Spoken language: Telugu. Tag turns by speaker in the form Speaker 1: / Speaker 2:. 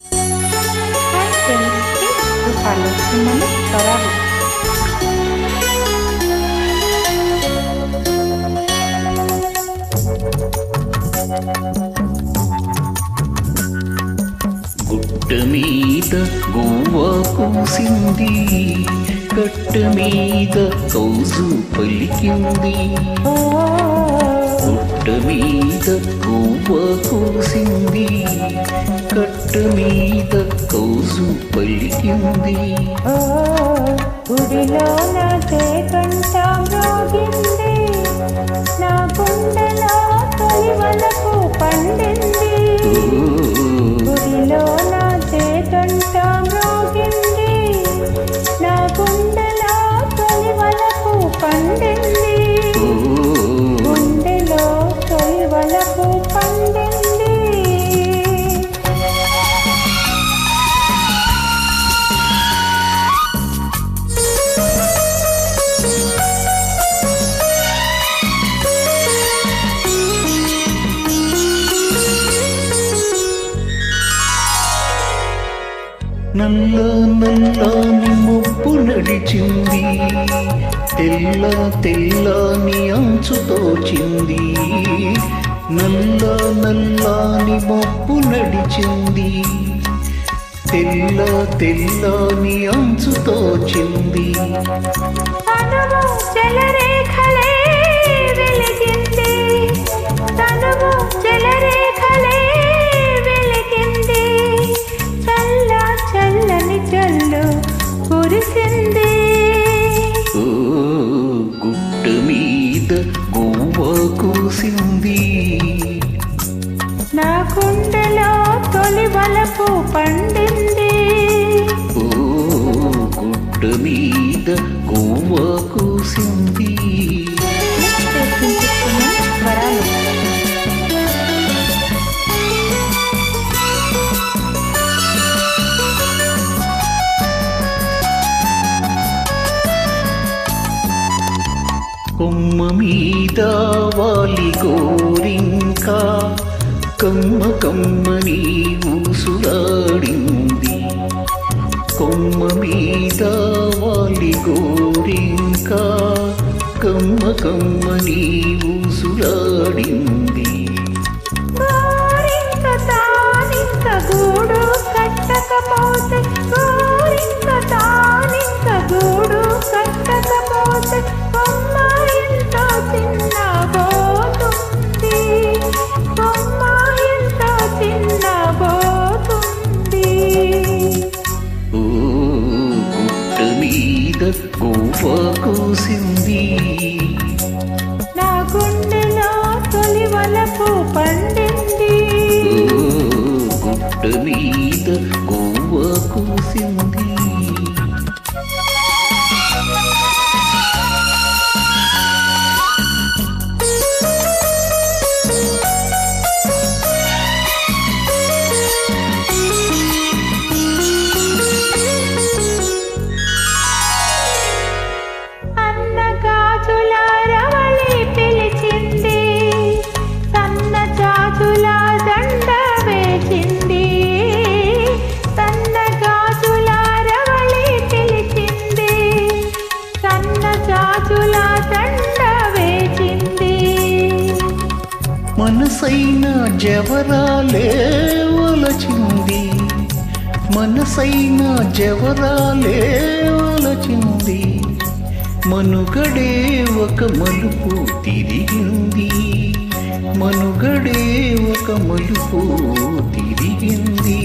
Speaker 1: Hai friends, please do follow Simone Barabu.
Speaker 2: గుట్ట మీద గువ్వ కూసింది, కట్ట మీద కౌజు పలికింది. గుట్ట మీద గువ్వ కూసింది, కట్ట మీద కౌజు పలికింది.
Speaker 1: గుడిలో నా చేకంట మ్రోగింది, నా గుండెలో తొలి వలకు పండింది. గుడిలో నా చేకంట మ్రోగింది, నా గుండెలో తొలి వలకు పండింది. గుండెలో తొలి వలకు పండింది.
Speaker 2: నల్ల నల్లని మబ్బు నడిచింది, తెల్ల తెల్లని అంచు తోచింది. నల్ల నల్లని మబ్బు నడిచింది, తెల్ల తెల్లని అంచు తోచింది.
Speaker 1: తనువు జలరేఖలే వెలిగింది, తనువు జలరేఖలే వెలిగింది. చల్ల చల్లని జల్లు కురిసింది.
Speaker 2: గుట్ట మీద గువ్వ కూసింది,
Speaker 1: నా గుండెలో తొలి వలపు పండింది.
Speaker 2: గుట్ట మీద గువ్వ కూసింది. కొమ్మ మీద వాలి గోరింకా, కమ్మ కమ్మని ఊసులాడింది. కొమ్మ మీద వాలి గోరింకా, కమ్మ కమ్మని ఊసులాడింది.
Speaker 1: గోరింక తానింక గూడు కట్టకపోతే, గోరింక తానింక గూడు కట్టకపోతే, కొమ్మ ఎంతో చిన్నబోతుంది, కొమ్మ ఎంతో చిన్నబోతుంది.
Speaker 2: గుట్ట మీద గువ్వ కూసింది,
Speaker 1: నా గుండెలో తొలి వలపు పండింది.
Speaker 2: గుట్ట మీద గువ్వ కూసింది.
Speaker 1: అన్నగాజుల రవళి పిలిచింది, సన్న జాజుల దండ వేసింది. సన్నగాజుల రవళి పిలిచింది, సన్న జాజుల దండ వేసింది.
Speaker 2: మనసైన జవరాలే వలచింది, మనసైన జవరాలే వలచింది. మనుగడే ఒక మలుపు తిరిగింది, మనుగడే ఒక మలుపు తిరిగింది.